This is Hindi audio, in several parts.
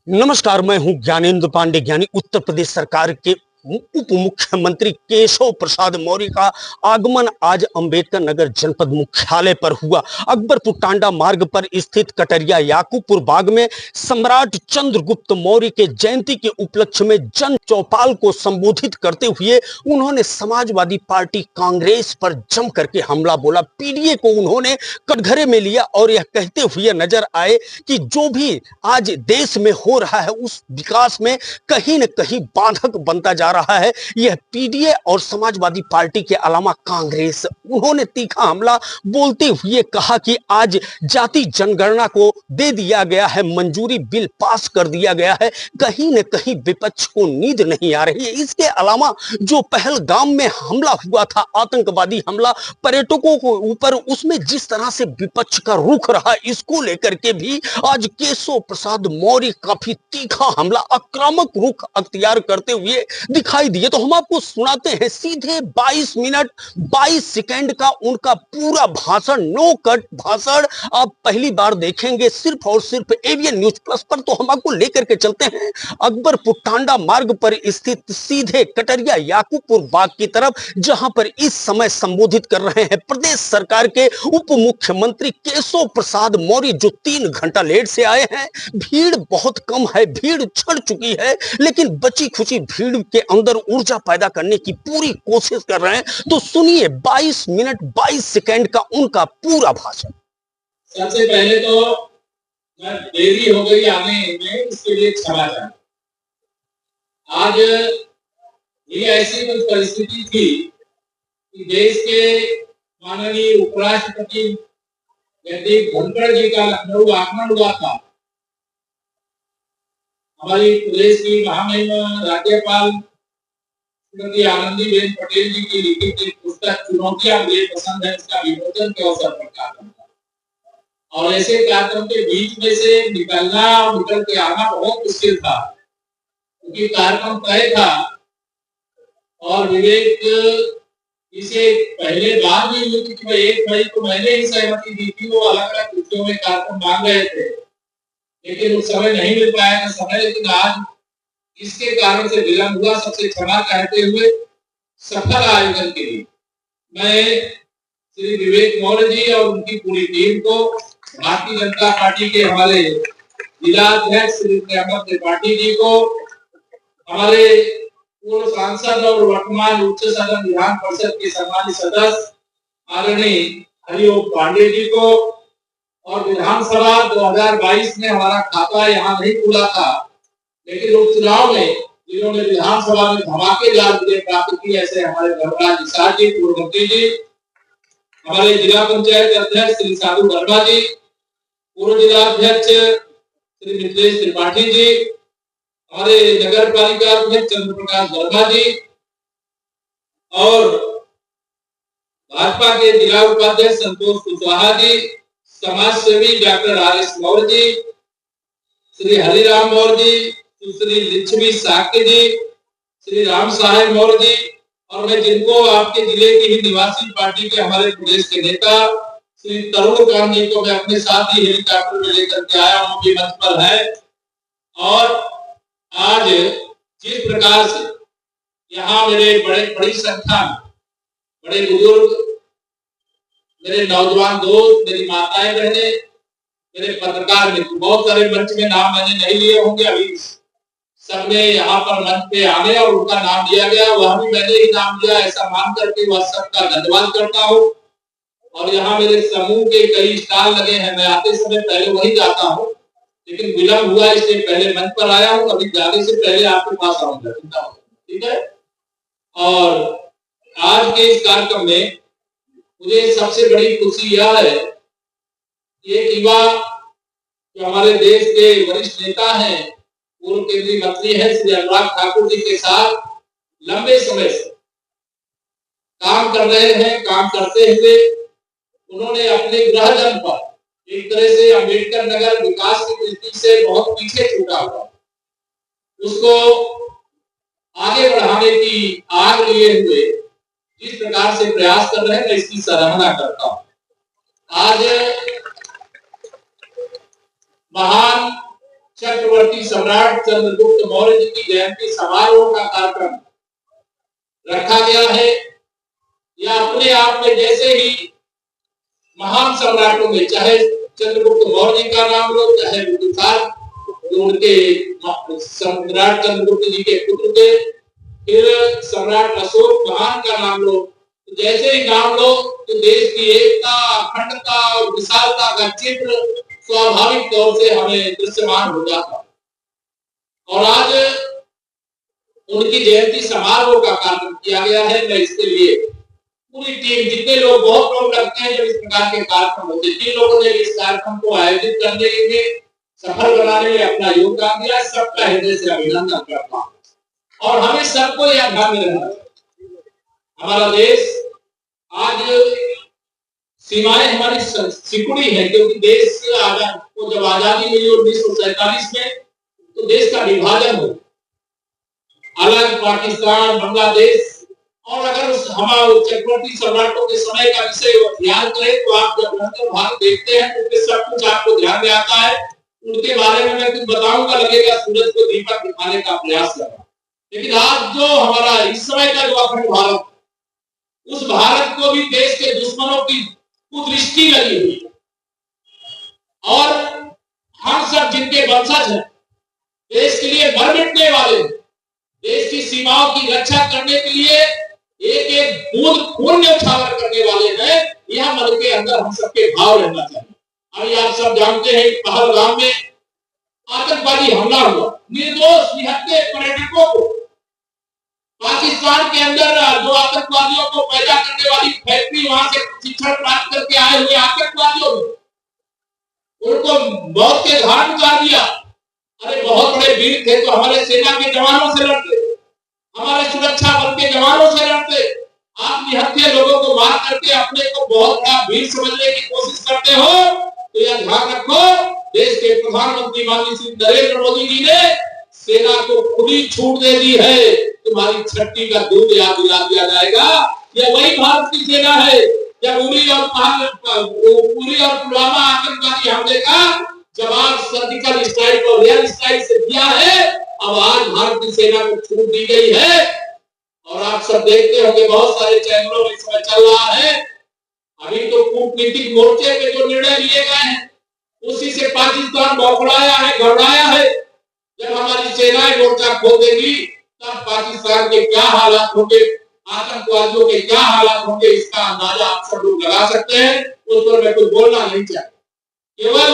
नमस्कार, मैं हूं ज्ञानेंद्र पांडे ज्ञानी। उत्तर प्रदेश सरकार के उप मुख्यमंत्री केशव प्रसाद मौर्य का आगमन आज अंबेडकर नगर जनपद मुख्यालय पर हुआ। अकबरपुर टांडा मार्ग पर स्थित कटरिया याकूबपुर बाग में सम्राट चंद्रगुप्त मौर्य के जयंती के उपलक्ष्य में जन चौपाल को संबोधित करते हुए उन्होंने समाजवादी पार्टी कांग्रेस पर जम करके हमला बोला। पीडीए को उन्होंने कटघरे में लिया और यह कहते हुए नजर आए कि जो भी आज देश में हो रहा है उस विकास में कहीं न कहीं बाधक बनता जा रहा है यह पीडीए और समाजवादी पार्टी के अलावा कांग्रेस। उन्होंने तीखा हमला बोलते हुए कहा कि आज जाति जनगणना को दे दिया गया है मंजूरी, बिल पास कर दिया गया है, कहीं न कहीं विपक्ष को नींद नहीं आ रही है। इसके अलावा जो पहलगाम में हमला हुआ था, आतंकवादी हमला पर्यटकों को ऊपर, उसमें जिस तरह से विपक्ष का रुख रहा, इसको लेकर के भी आज केशव प्रसाद मौर्य काफी तीखा हमला, आक्रामक रुख अख्तियार करते हुए दिखाई दिए। तो हम आपको सुनाते हैं सीधे 22 मिनट 22 सेकंड का उनका पूरा भाषण, नो कट भाषण आप पहली बार देखेंगे सिर्फ और सिर्फ एवीएन न्यूज प्लस पर। तो हम आपको लेकर के चलते हैं अकबरपुर टांडा मार्ग पर स्थित सीधे कटरिया याकूबपुर बाग की तरफ, जहां पर इस समय संबोधित कर रहे हैं प्रदेश सरकार के उप मुख्यमंत्री केशव प्रसाद मौर्य, जो 3 घंटा लेट से आए हैं। भीड़ बहुत कम है, भीड़ छड़ चुकी है, लेकिन बची खुची भीड़ के अंदर ऊर्जा पैदा करने की पूरी कोशिश कर रहे हैं। तो सुनिए 22 मिनट 22 सेकंड का उनका पूरा भाषण। सबसे पहले तो देरी हो गई आने में, इसके लिए क्षमा चाहता। आज ये ऐसी कुछ परिस्थिति थी कि देश के माननीय उपराष्ट्रपति जगदीप धनखड़ जी का लखनऊ आगमन हुआ था। हमारी प्रदेश की महामहिम राज्यपाल श्रीमती आनंदीबेन पटेल जी की लिखित एक पुस्तक चुनौतियां मुझे पसंद है, इसका विमोचन के अवसर पर कार्यक्रम था। और ऐसे कार्यक्रम के बीच में से निकलना और निकल के आना बहुत मुश्किल था, क्योंकि कार्यक्रम तय था। और विवेक इसे पहले बात भी हुई थी, 1 मई को मैंने ही सहमति दी थी, वो अलग अलग तिथियों में कार्यक्रम मांग रहे थे, लेकिन उस समय नहीं मिल पाया था समय। लेकिन आज इसके कारण से विलंब हुआ, सबसे क्षमा कहते हुए सफल आयोजन के लिए मैं श्री विवेक मौर्य जी और उनकी पूरी टीम को, भारतीय जनता पार्टी के हमारे जिला अध्यक्ष श्री प्रियंका त्रिपाठी जी को, हमारे पूर्व सांसद और वर्तमान उच्च सदन विधान परिषद के सम्मानित सदस्य आदरणीय हरिओम पांडे जी को, और विधानसभा 2022 में हमारा खाता यहाँ नहीं खुला था, लेकिन उपचुनाव में जिन्होंने विधानसभा में धमाकेदार विजय प्राप्त की, ऐसे हमारे धर्मराज निषाद जी, पूर्व मंत्री जी, हमारे जिला पंचायत अध्यक्ष श्री साधु वर्मा जी, पूर्व जिला अध्यक्ष श्री मिथिलेश त्रिपाठी जी, हमारे नगर पालिका अध्यक्ष चंद्र प्रकाश वर्मा जी, और भाजपा के जिला उपाध्यक्ष संतोष कुशवाहा जी, समाज सेवी डॉक्टर आर.एस. मौर्य जी, श्री हरिराम मौर्य जी, श्री लिच्छवी साक्य जी, श्री राम साहेब मौर्य जी, और मैं जिनको आपके जिले की ही निवासी पार्टी के हमारे प्रदेश के नेता श्री तरुण कांत जी को मैं अपने साथ ही हेलीकॉप्टर में लेकर के आया हूँ, भी मंच पर है। और आज जिस प्रकार से यहाँ मेरे बड़ी संख्या में बड़े बुजुर्ग, मेरे नौजवान दोस्त, मेरी माताएं बहने, मेरे पत्रकार मित्र, बहुत सारे मंच में नाम मैंने नहीं लिए होंगे, अभी सबने यहाँ पर मंच पे आने और उनका नाम दिया गया, वह भी मैंने ही नाम दिया, ऐसा मान करके वह सबका धन्यवाद करता हूँ। और यहाँ मेरे समूह के कई स्टॉल लगे हैं, मैं आते समय पहले वही जाता हूँ, लेकिन विलंब हुआ इसलिए पहले मंच पर आया हूँ, अभी जाने से पहले आपके पास आऊंगा, ठीक है। और आज के इस कार्यक्रम में मुझे सबसे बड़ी खुशी यह है कि एक युवा जो हमारे देश के वरिष्ठ नेता हैं, पूर्व केंद्रीय मंत्री हैं श्री अनुराग ठाकुर जी के साथ लंबे समय से काम कर रहे हैं। काम करते हुए उन्होंने अपने गृह जनपद एक तरह से अंबेडकर नगर विकास की दृष्टि से बहुत पीछे छूटा हुआ, उसको आगे बढ़ाने की आग लिए हुए जिस प्रकार से प्रयास कर रहे हैं, मैं इसकी सराहना करता हूं। आज महान चक्रवर्ती सम्राट चंद्रगुप्त मौर्य जी की जयंती समारोह का कार्यक्रम रखा गया है। यह अपने आप में जैसे ही महान सम्राटों में, चाहे चंद्रगुप्त मौर्य जी का नाम लो, चाहे उनके सम्राट चंद्रगुप्त जी के पुत्र थे, फिर सम्राट अशोक महान का नाम लो, तो जैसे ही नाम लो तो देश की एकता, अखंडता और विशालता का चित्र स्वाभाविक तौर से हमें दृश्यमान हो जाता। और आज उनकी जयंती समारोह का कार्यक्रम किया गया है। मैं इसके लिए पूरी टीम, जितने लोग, बहुत लोग लगते हैं जब इस प्रकार के कार्यक्रम होते हैं, जिन लोगों ने इस कार्यक्रम को आयोजित करने में, सफल बनाने में अपना योगदान दिया, सबका हृदय से अभिनंदन करता हूं। और हमें सबको यह ध्यान में रखना चाहिए, हमारा देश आज सीमाएं हमारी सिकुड़ी है, क्योंकि देश को जब आजादी मिली 1947 में, तो देश का विभाजन हो, अलग पाकिस्तान, बांग्लादेश। और अगर हमारे चक्रवर्ती सम्राटों के समय का विषय ध्यान करें तो आप जब भारत देखते हैं तो सब कुछ आपको ध्यान में आता है। उनके बारे में मैं कुछ बताऊंगा, लगेगा सूरज को दीपक दिखाने का प्रयास कर रहा हूं। लेकिन आज जो हमारा इस समय का जो अखंड भारत, उस भारत को भी देश के दुश्मनों की कुदृष्टि लगी हुई है। और हम सब जिनके वंशज हैं, देश के लिए मर मिटने वाले, देश की सीमाओं की रक्षा करने के लिए एक एक बूंद खून न्यौछावर करने वाले हैं, यह मन के अंदर हम सबके भाव रहना चाहिए। अभी आप सब जानते हैं पहलगाम में आतंकवादी हमला हुआ, निर्दोष निहत्थे पर्यटकों को, पाकिस्तान के अंदर जो आतंकवादियों को पैदा करने वाली फैक्ट्री, वहां से शिक्षण प्राप्त करके आए हुए आतंकवादियों ने उनको मौत के घाट उतार दिया। अरे बहुत बड़े वीर थे तो हमारे सेना के जवानों से लड़ते, हमारे सुरक्षा बल के जवानों से लड़ते। आप निहत्थे लोगों को मार करके अपने को बहुत बड़ा वीर समझने की कोशिश करते हो, तो यह ध्यान रखो, देश के प्रधानमंत्री माननीय श्री नरेंद्र मोदी जी ने सेना को खुली छूट दे दी है। तुम्हारी छठी का दूध याद दिला दिया जाएगा। यह वही भारत की सेना है। जब उरी और पुलवामा आतंकवादी हमले का जवाब सर्जिकल स्ट्राइक और एयर स्ट्राइक से दिया है, अब आज भारत की सेना को छूट दी गई है। और आप सब देखते होंगे बहुत सारे चैनलों में समय चल रहा है, अभी तो कूटनीतिक मोर्चे पे जो निर्णय लिए गए हैं उसी से पाकिस्तान बौखलाया है, घबराया है। जब हमारी सेनाएं मोर्चा खोल देगी तब पाकिस्तान के क्या हालात होंगे, आतंकवादियों के क्या हालात होंगे, इसका अंदाजा आप सब लोग लगा सकते हैं। उस पर मैं कुछ बोलना नहीं चाहता। केवल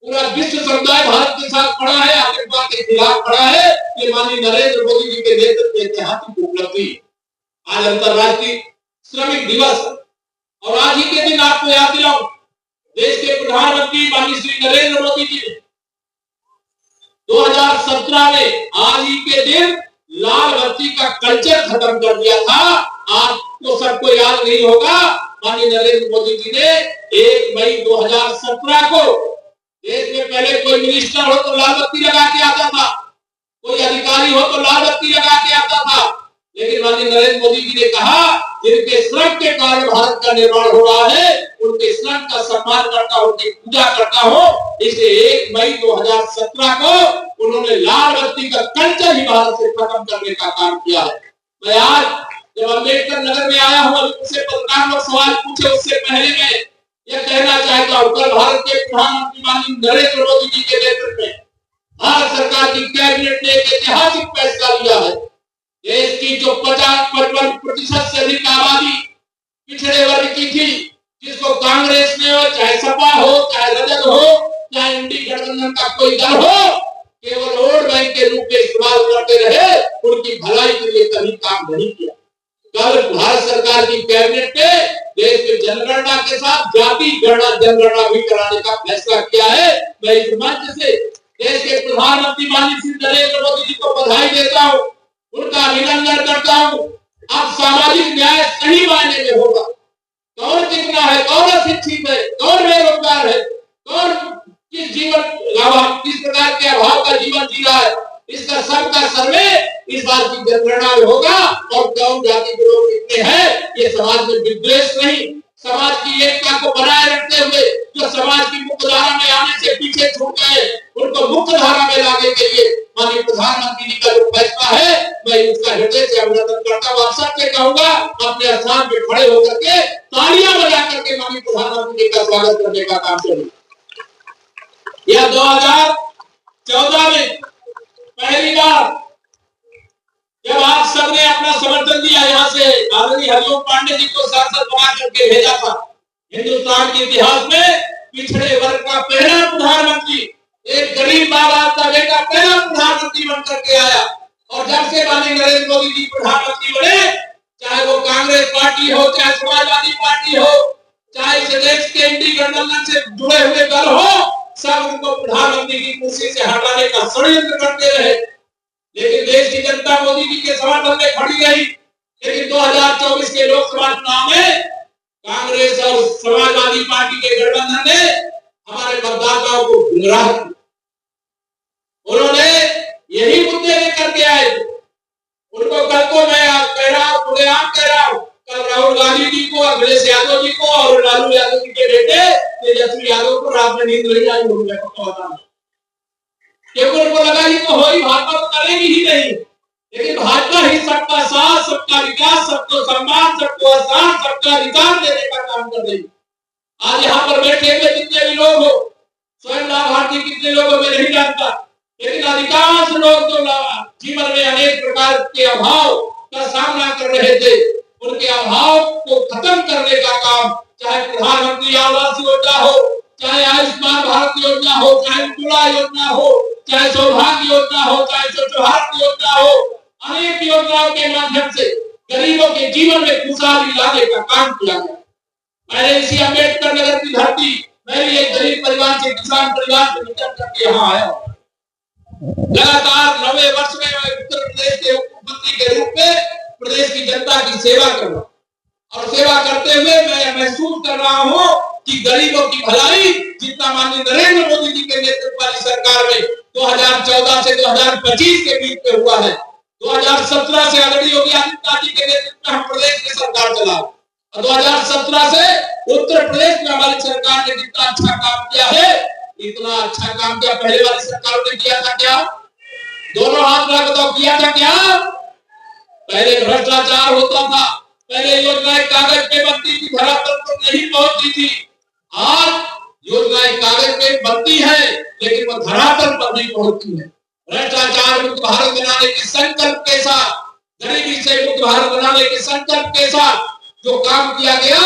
पूरा विश्व समुदाय भारत के साथ खड़ा है, आतंकवाद के खिलाफ खड़ा है। ये माननीय नरेंद्र मोदी जी के नेतृत्व में ऐतिहासिक उपलब्धि। आज अंतर्राष्ट्रीय श्रमिक दिवस और आज ही के दिन आपको याद दिलाऊं, देश के प्रधानमंत्री माननीय श्री नरेंद्र मोदी जी ने 2017 में आज ही के दिन लाल बत्ती का कल्चर खत्म कर दिया था। आपको सबको याद नहीं होगा, माननीय नरेंद्र मोदी जी ने 1 मई 2017 को देश में पहले कोई मिनिस्टर हो तो लाल बत्ती लगा के आता था, कोई अधिकारी हो तो लाल बत्ती लगा के आता था। लेकिन माननीय नरेंद्र मोदी जी ने कहा, जिनके श्रम के कारण भारत का निर्माण हो रहा है, उनके श्रम का सम्मान करता हूं, उनकी पूजा करता हूं। इसलिए 1 मई 2017 को उन्होंने लाल बत्ती का कल्चर ही भारत से खत्म करने का काम किया है। मैं आज जब अम्बेडकर नगर में आया हूं, मुझसे पत्रकार लोग सवाल पूछे, उससे पहले मैं यह कहना चाहता हूं, कल भारत के प्रधानमंत्री माननीय नरेंद्र मोदी जी के नेतृत्व में भारत सरकार की कैबिनेट ने एक ऐतिहासिक फैसला लिया है। देश की जो 50-55% से अधिक आबादी पिछड़े वर्ग की थी, जिसको कांग्रेस ने हो, चाहे सपा हो, चाहे रजत हो, चाहे इंडी गठबंधन का कोई दल हो, केवल वोट बैंक के रूप में इस्तेमाल करते रहे, उनकी भलाई के लिए कभी काम नहीं किया। कल भारत सरकार की कैबिनेट ने देश की जनगणना के साथ जाति गणना जनगणना भी कराने का फैसला किया है। मैं इस मंच से देश के प्रधानमंत्री माननीय श्री नरेंद्र मोदी जी को बधाई देता हूँ, उनका अभिनंदन करता हूँ। अब सामाजिक न्याय सही मायने में होगा। कौन कितना है, कौन शिक्षित है, कौन बेरोजगार है, कौन किस प्रकार के अभाव का जीवन जी रहा है, इसका सबका सर्वे इस बात की जनगणना में होगा। और कौन जाति के लोग कितने हैं, ये समाज में विद्वेष नहीं, समाज की एकता को बनाए रखते हुए जो समाज की मुख्य धारा में आने से पीछे छूट गए उनको मुख्य धारा में लाने के लिए माननीय प्रधानमंत्री जी का जो फैसला है मैं उसका हृदय से अभिनंदन करता हूँ। सबसे कहूंगा अपने स्थान पे खड़े होकर के तालियां बजा करके माननीय प्रधानमंत्री जी का स्वागत करने का काम करें। यह 2014 में पहली बार जब आप सबने अपना समर्थन दिया, यहाँ से आदरणीय हरिओम पांडे जी को सांसद बना करके भेजा था, हिंदुस्तान के इतिहास में पिछड़े वर्ग का पहला प्रधानमंत्री, एक गरीब माँ बाप का बेटा पहला प्रधानमंत्री बन करके आया। और जब से माननीय नरेंद्र मोदी जी प्रधानमंत्री बने, चाहे वो कांग्रेस पार्टी हो, चाहे समाजवादी पार्टी हो, चाहे इस देश के इंडी गठबंधन से जुड़े हुए दल हो, सब उनको प्रधानमंत्री की कुर्सी से हटाने का षड्यंत्र करते रहे। लेकिन देश की जनता मोदी जी के समर्थन में खड़ी रही। लेकिन 2024 के लोकसभा चुनाव में कांग्रेस और समाजवादी पार्टी के गठबंधन ने हमारे मतदाताओं को गुमराह किया। उन्होंने यही मुद्दे लेकर के आए। उनको कल को मैं कह रहा हूँ, खुलेआम कह रहा हूँ, कल राहुल गांधी जी को, अखिलेश यादव जी को और लालू यादव जी के बेटे तेजस्वी यादव को रात में नींद नहीं आई होगी, क्योंकि उनको लगा ये तो हो ही, भाजपा तो करेगी ही नहीं। लेकिन भाजपा ही सबका साथ, सबका विकास, सबको सम्मान, सबको आसान, सबका अधिकार देने का काम कर रही। आज यहाँ पर बैठे हुए जितने भी लोग हो, स्वयं लाभार्थी कितने लोग मैं नहीं जानता, लेकिन अधिकांश लोग जो जीवन में अनेक प्रकार के अभाव का सामना कर रहे थे, उनके अभाव को खत्म करने का काम, चाहे प्रधानमंत्री आवास योजना हो, चाहे आयुष्मान भारत योजना हो, चाहे उज्ज्वला योजना हो, चाहे सौभाग्य योजना हो, चाहे स्वच्छ भारत योजना हो, अनेक योजनाओं के माध्यम से गरीबों के जीवन में खुशहाली लाने का काम किया गया। मैंने इसी अम्बेडकर नगर की धरती, मैं भी एक गरीब परिवार से, किसान परिवार से निकल करके यहाँ आया। लगातार 90 वर्ष में मैं उत्तर प्रदेश के मुख्यमंत्री के रूप में प्रदेश की जनता की सेवा कर रहा हूँ, और सेवा करते हुए मैं महसूस कर रहा हूँ कि गरीबों की भलाई जितना माननीय नरेंद्र मोदी जी के नेतृत्व वाली सरकार में 2014 से 2025 के बीच में हुआ है। 2017 से आदरणीय योगी आदित्यनाथ जी के नेतृत्व में हम प्रदेश की सरकार चला, और 2017 से उत्तर प्रदेश में हमारी सरकार ने जितना अच्छा काम किया है, इतना अच्छा काम क्या पहले वाली सरकार ने किया था क्या? दोनों हाथ में बताओ, किया था क्या? पहले भ्रष्टाचार होता था, पहले योजनाएं कागज पे बनती थी, धरातल पर नहीं पहुंचती थी। आज योजनाएं कागज पे बनती है, लेकिन वो धरातल पर नहीं पहुंचती है। भ्रष्टाचार मुक्त भारत बनाने के संकल्प के साथ, गरीबी से मुक्त भारत बनाने के संकल्प के साथ जो काम किया गया,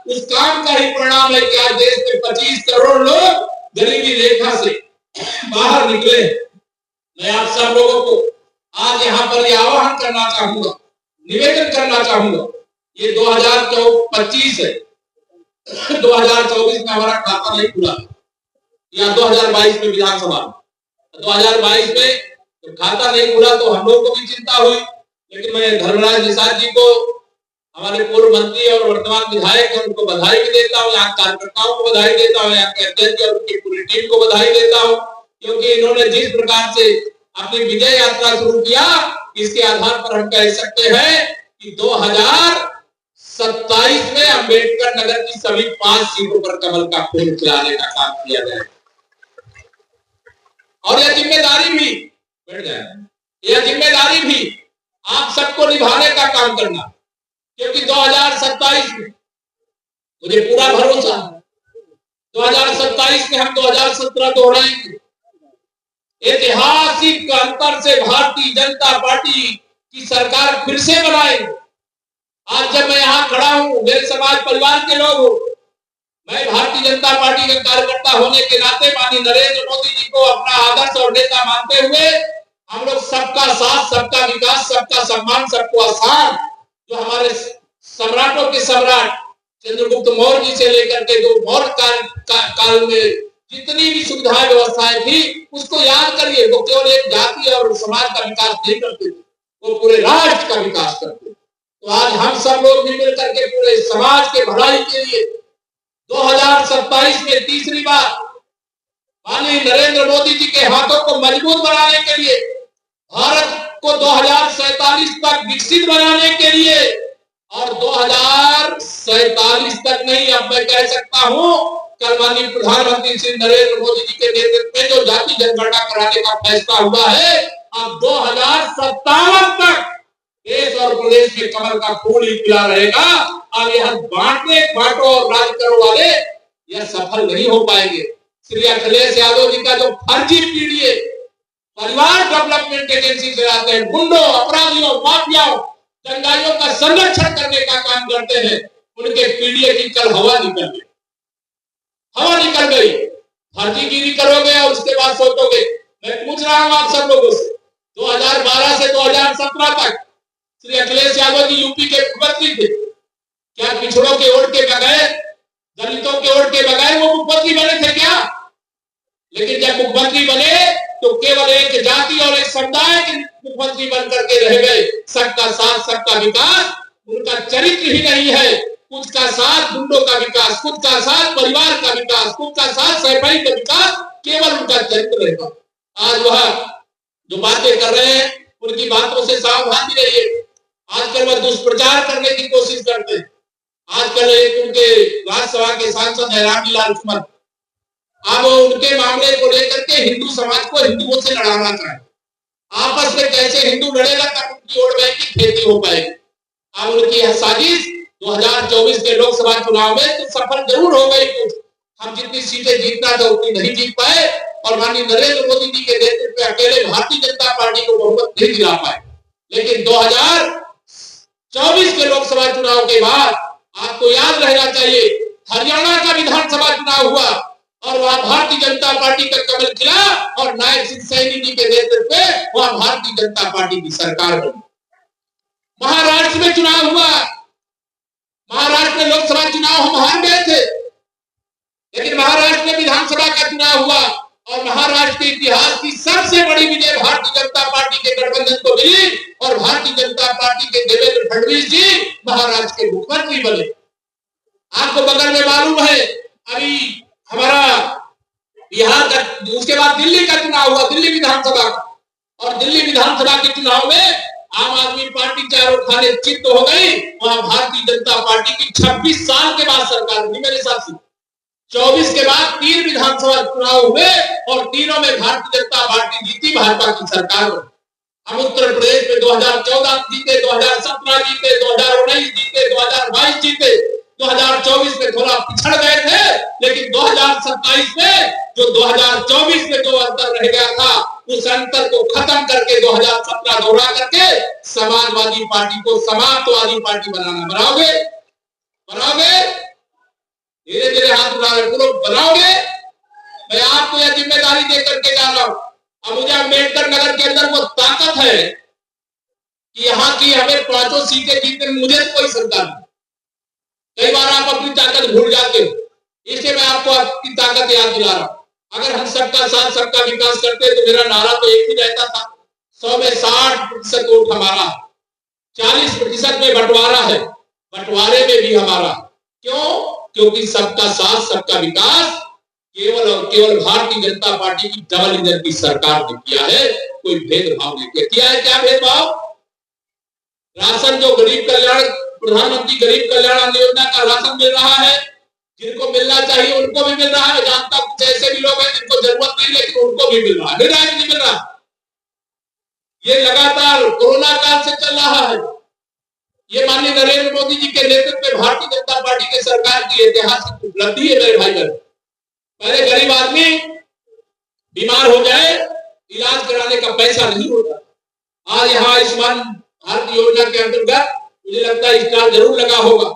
उस काम का ही परिणाम है कि आज देश में 25 करोड़ लोग गरीबी रेखा से बाहर निकले। मैं आप सब लोगों को आज यहाँ पर यह आह्वान करना चाहूंगा, निवेदन करना चाहूंगा, ये 2025 है, 2024 में हमारा खाता नहीं खुला, या 2022 में विधानसभा, 2022 में तो खाता नहीं खुला तो हम लोग को भी चिंता हुई। लेकिन मैं धर्मराज निषाद जी को, हमारे पूर्व मंत्री और वर्तमान विधायक हैं, उनको बधाई भी देता हूँ, यहाँ कार्यकर्ताओं को बधाई देता हूँ, यहाँ के अध्यक्ष और उनकी पूरी टीम को बधाई देता हूँ, क्योंकि इन्होंने जिस प्रकार से अपनी विजय यात्रा शुरू किया, इसके आधार पर हम कह सकते हैं कि 2027 में अम्बेडकर नगर की सभी 5 सीटों पर कमल का फूल खिलाने का काम किया जाए। और यह जिम्मेदारी भी बढ़ जाए, यह जिम्मेदारी भी आप सबको निभाने का काम करना, क्योंकि 2027 में मुझे पूरा भरोसा है, 2027 में हम 2017 दोहराएंगे। ऐतिहासिक अंतर से भारतीय जनता पार्टी की सरकार फिर से बनाएंगे। आज जब मैं यहाँ खड़ा हूँ, मेरे समाज परिवार के लोग हो, मैं भारतीय जनता पार्टी का कार्यकर्ता होने के नाते माननीय नरेंद्र मोदी जी को अपना आदर्श और नेता मानते हुए हम लोग सबका साथ, सबका विकास, सबका सम्मान, सबको आसान, जो हमारे सम्राटों के सम्राट चंद्रगुप्त मौर्य जी से लेकर के जो मौर्य काल में जितनी भी सुविधाएं व्यवस्थाएं थी, उसको याद करिए। वो केवल एक जाति और समाज का विकास नहीं करते, वो पूरे राष्ट्र का विकास करते। तो आज हम सब लोग भी मिल करके पूरे समाज के भलाई के लिए 2027 में तीसरी बार माननीय नरेंद्र मोदी जी के हाथों को मजबूत बनाने के लिए, भारत को 2047 तक विकसित बनाने के लिए और 2047 तक नहीं, अब मैं कह सकता हूं कल माननीय प्रधानमंत्री श्री नरेंद्र मोदी जी के नेतृत्व में जो जाति जनगणना कराने का फैसला हुआ है, अब 2057 तक देश और प्रदेश में कमल का फूल ही खिला रहेगा। अब यह बांटो और राज करो वाले यह सफल नहीं हो पाएंगे। श्री अखिलेश यादव जी का जो फर्जी पीडीए परिवार डेवलपमेंट एजेंसी चलाते हैं, गुंडों, अपराधियों, माफियाओं, दंगाइयों का संरक्षण करने का काम करते हैं, उनके पीडीए की कल हवा निकल गई। हवा निकल गई। फर्जीगिरी करोगे और उसके बाद सोचोगे। मैं पूछ रहा हूं आप सब लोगों से, 2012 से 2017 तक श्री अखिलेश यादव जी यूपी के मुख्यमंत्री थे। क्या पिछड़ों के वोट के बगैर, दलितों के वोट के बगैर वो मुख्यमंत्री बने थे क्या? लेकिन जब मुख्यमंत्री बने तो केवल एक जाति और एक समुदाय के मुख्यमंत्री बनकर के रह गए। सबका साथ सबका विकास उनका चरित्र ही नहीं है। कुछ का साथ गुंडों का विकास, कुछ का साथ परिवार का विकास, कुछ का साथ सफाई का विकास, केवल उनका चरित्र रहेगा। आज वह जो बातें कर रहे हैं उनकी बातों से सावधान भी रहिए। आजकल वह दुष्प्रचार करने की कोशिश करते हैं। आजकल एक उनके राज्यसभा के सांसद है रामलाल कुमार, अब उनके मामले को लेकर के हिंदू समाज को हिंदुओं से लड़ाना चाहे। आपस में कैसे हिंदू लड़ेगा तब उनकी वोट बैंक की खेती हो पाएगी। अब उनकी यह साजिश 2024 के लोकसभा चुनाव में तो सफल जरूर हो गई। कुछ हम जितनी सीटें जीतना था उतनी नहीं जीत पाए और माननीय नरेंद्र मोदी जी के नेतृत्व में अकेले भारतीय जनता पार्टी को बहुमत नहीं दिला पाए। लेकिन 2024 के लोकसभा चुनाव के बाद आपको याद रहना चाहिए, हरियाणा का विधानसभा चुनाव हुआ और वहां भारतीय जनता पार्टी का कमल खिला और नायब सिंह सैनी जी के नेतृत्व में वहां भारतीय जनता पार्टी की सरकार बनी। महाराष्ट्र में चुनाव हुआ, महाराष्ट्र में लोकसभा चुनाव हम हार गए थे, लेकिन महाराष्ट्र में विधानसभा का चुनाव हुआ और महाराष्ट्र के इतिहास की सबसे बड़ी विजय भारतीय जनता पार्टी के गठबंधन को मिली और भारतीय जनता पार्टी के देवेंद्र फडणवीस जी महाराष्ट्र के मुख्यमंत्री बने। आपको बगल में मालूम है अभी हमारा बिहार का, उसके बाद दिल्ली का चुनाव हुआ, दिल्ली विधानसभा, और दिल्ली विधानसभा के चुनाव में आम आदमी पार्टी चारों खाने चित्त हो गई। वहां भारतीय जनता पार्टी की 26 साल के बाद सरकार बनी। मेरे साथ 24 के बाद 3 विधानसभा चुनाव हुए और तीनों में भारतीय जनता पार्टी जीती, भाजपा की सरकार बनी। हम उत्तर प्रदेश में 2014 जीते, 2017 जीते, 2019 जीते, 2022 जीते, 2024 में थोड़ा पिछड़ गए थे, लेकिन 2027 में जो 2024 में जो अंतर रह गया था उस अंतर को खत्म करके 2017 दोहरा करके समाजवादी पार्टी को समाजवादी पार्टी बनाओगे? धीरे धीरे हाथ उठा रहे बनाओगे। मैं आपको यह जिम्मेदारी देकर के जा रहा हूं। अब मुझे अम्बेडकर नगर के अंदर वो ताकत है कि यहाँ की हमें 5 सीटें जीतने में मुझे कोई सरकार नहीं। कई बार आप अपनी ताकत भूल जाते हो, इसलिए मैं आपको आपकी ताकत याद दिला रहा हूं। अगर हम सबका साथ सबका विकास करते तो मेरा नारा तो एक ही रहता था, 100 में 60% वोट हमारा, 40% में बंटवारा है, बंटवारे में भी हमारा। क्यों? क्योंकि सबका साथ सबका विकास केवल और केवल भारतीय जनता पार्टी की डबल इंजन की सरकार ने किया है, कोई भेदभाव नहीं किया है। क्या भेदभाव? राशन जो गरीब कल्याण, प्रधानमंत्री गरीब कल्याण अन्न योजना का राशन मिल रहा है, जिनको मिलना चाहिए उनको भी मिल रहा है। जानता हूं कुछ ऐसे भी लोग हैं जिनको जरूरत नहीं लेकिन उनको भी मिल रहा है, नहीं मिल रहा। ये लगातार कोरोना काल से चल रहा है। ये माननीय नरेंद्र मोदी जी के नेतृत्व में भारतीय जनता पार्टी की सरकार की ऐतिहासिक उपलब्धि है मेरे भाई बहन। पहले गरीब आदमी बीमार हो जाए, इलाज कराने का पैसा नहीं होता। आज यहाँ आयुष्मान भारत योजना के अंतर्गत मुझे लगता है स्टार जरूर लगा होगा।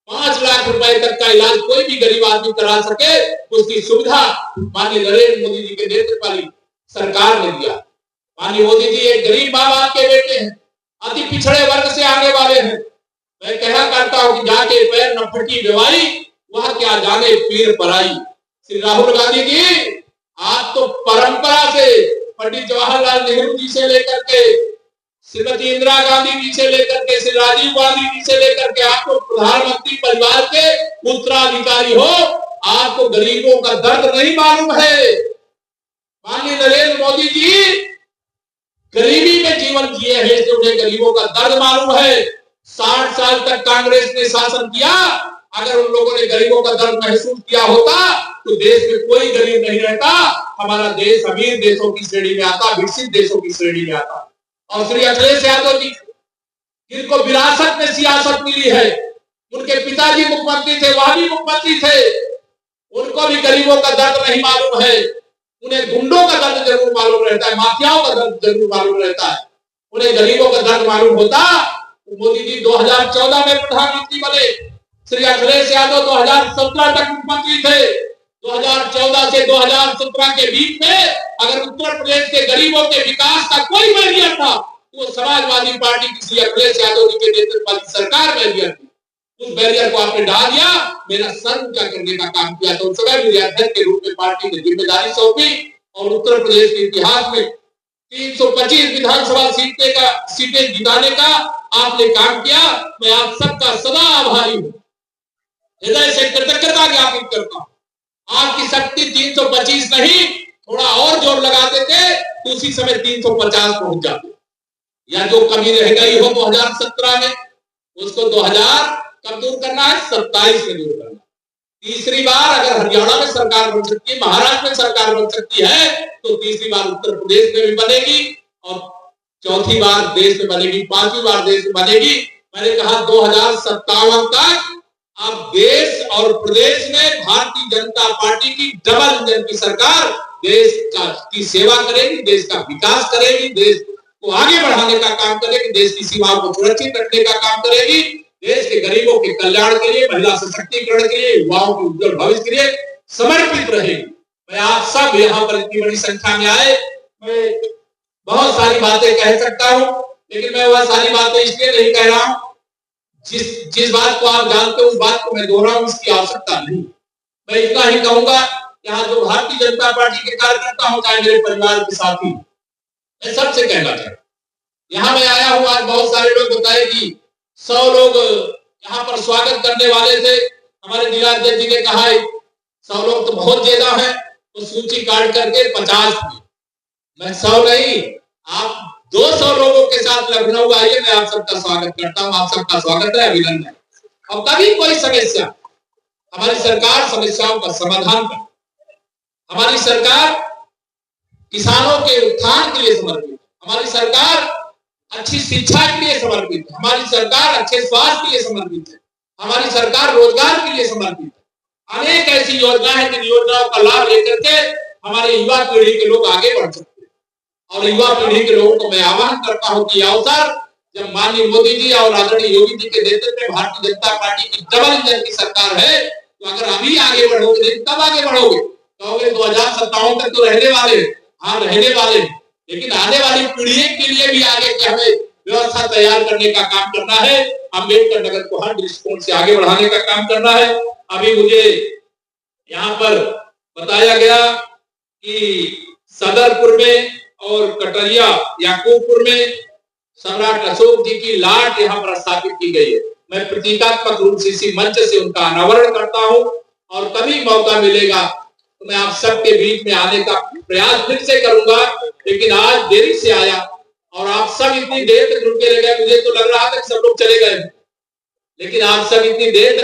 5 लाख रुपए तक का इलाज कोई भी गरीब आदमी करा सके, उसकी सुविधा माननीय नरेंद्र मोदी जी के नेतृत्व वाली सरकार ने दिया। माननीय मोदी जी एक गरीब माँ बाप के बेटे हैं, अति पिछड़े वर्ग से आने वाले हैं। मैं कहा करता हूं कि जाके पैर न फटी दवाई, वह क्या जाने पीर पराई। श्री राहुल गांधी जी, आप तो परंपरा से पंडित जवाहरलाल नेहरू जी से लेकर के श्रीमती इंदिरा गांधी जी से लेकर के श्री राजीव गांधी जी से लेकर के आप तो प्रधानमंत्री परिवार के उत्तराधिकारी हो, आपको गरीबों का दर्द नहीं मालूम है। माननीय नरेंद्र मोदी जी गरीबी में जीवन जिए हैं, इसलिए उन्हें गरीबों का दर्द मालूम है। 60 साल तक कांग्रेस ने शासन किया। अगर उन लोगों ने गरीबों का दर्द महसूस किया होता तो देश में कोई गरीब नहीं रहता, हमारा देश अमीर देशों की श्रेणी में आता, विकसित देशों की श्रेणी में आता। और श्री अखिलेश यादव जी, जिनको विरासत में सियासत मिली है, उनके पिताजी मुख्यमंत्री थे, वह भी मुख्यमंत्री थे, उनको भी गरीबों का दर्द नहीं मालूम है। उन्हें गुंडों का दर्द जरूर मालूम रहता है, माफियाओं का दर्द जरूर मालूम रहता है। उन्हें गरीबों का दर्द मालूम होता तो मोदी जी 2014 में प्रधानमंत्री बने, श्री अखिलेश यादव 2017 तक मुख्यमंत्री थे। 2014 से 2017 के बीच में अगर उत्तर प्रदेश के गरीबों के विकास का कोई बैरियर था तो वो समाजवादी पार्टी की श्री अखिलेश यादव जी के नेतृत्व वाली सरकार बैरियर थी। उस बैरियर को आपने डाल दिया, मेरा सर ऊंचा करने का काम किया। तो उस समय विधायक के रूप में पार्टी ने जिम्मेदारी सौंपी और उत्तर प्रदेश के इतिहास में 325 विधानसभा सीटें जिताने का आपने काम किया। मैं आप सबका सदा आभारी हूँ, हृदय से कृतज्ञता ज्ञापित करता हूँ। आपकी शक्ति 325 नहीं, थोड़ा और जोर लगा देते तो उसी समय 350 पहुंच जाते। या जो कमी रह गई हो 2017 में, उसको 2000 कब दूर करना है? 27 में दूर करना। तीसरी बार अगर हरियाणा में सरकार बन सकती है, महाराष्ट्र में सरकार बन सकती है, तो तीसरी बार उत्तर प्रदेश में भी बनेगी और चौथी बार देश में बनेगी, पांचवी बार देश में बनेगी। मैंने कहा 2057 तक अब देश और प्रदेश में भारतीय जनता पार्टी की डबल इंजन की सरकार देश की सेवा करेगी, देश का विकास करेगी, देश को आगे बढ़ाने का काम करेगी, देश की सीमाओं को सुरक्षित रखने का काम करेगी, देश के गरीबों के कल्याण के लिए, महिला सशक्तिकरण के लिए, युवाओं के उज्जवल भविष्य के लिए समर्पित रहेगी। मैं आप सब यहाँ पर इतनी बड़ी संख्या में आए, मैं बहुत सारी बातें कह सकता हूँ, लेकिन मैं वह सारी बातें इसलिए नहीं कह रहा हूँ। जिस बात को आप जानते हो उस बात को मैं दोहराऊं, इसकी आवश्यकता नहीं। मैं इतना ही कहूंगा, यहाँ जो भारतीय जनता पार्टी के कार्यकर्ता हो, चाहे मेरे परिवार के साथी, मैं सबसे कहना चाहता हूँ, यहाँ मैं आया हूँ, आज बहुत सारे लोग बताए कि 100 लोग यहाँ पर स्वागत करने वाले थे। हमारे जिलाध्यक्ष जी ने कहा 100 लोग तो बहुत ज्यादा है, तो सूची काट करके 50 थे। मैं 100 नहीं, आप 200 लोगों के साथ लखनऊ आइए, मैं आप सबका स्वागत करता हूँ। आप सबका स्वागत है, अभिनंदन। और कभी कोई समस्या, हमारी सरकार समस्याओं का समाधान कर, हमारी सरकार किसानों के उत्थान के लिए समर्पित है, हमारी सरकार अच्छी शिक्षा के लिए समर्पित है, हमारी सरकार अच्छे स्वास्थ्य के लिए समर्पित है, हमारी सरकार रोजगार के लिए समर्पित है। अनेक ऐसी योजनाएं हैं जिन योजनाओं का लाभ लेकर के हमारे युवा पीढ़ी के लोग आगे बढ़ सकते हैं। और युवा पीढ़ी के लोगों को मैं आह्वान करता हूं कि अवसर जब माननीय मोदी जी और आदरणीय योगी जी के नेतृत्व में भारतीय जनता पार्टी की डबल इंजन की सरकार है, तो अगर अभी आगे बढ़ोगे, तब आगे बढ़ोगे, कहोगे 2057 तक तो रहने वाले, हाँ रहने वाले, लेकिन आने वाली पीढ़ी के लिए भी आगे के हमें व्यवस्था तैयार करने का काम करना है। अम्बेडकर नगर को हर दृष्टिकोण से आगे बढ़ाने का काम करना है। अभी मुझे यहाँ पर बताया गया कि सदरपुर में और कटरिया याकूबपुर में सम्राट अशोक जी की लाट यहाँ पर स्थापित की गई है। मैं प्रतीकात्मक रूप से इसी मंच से उनका अनावरण करता हूँ और कभी मौका मिलेगा तो मैं आप सबके बीच में आने का प्रयास फिर से करूंगा। लेकिन आज देरी से आया और आप सब इतनी देर तक रुके रह गए, मुझे तो लग रहा था कि सब लोग चले गए, लेकिन आप सब इतनी देर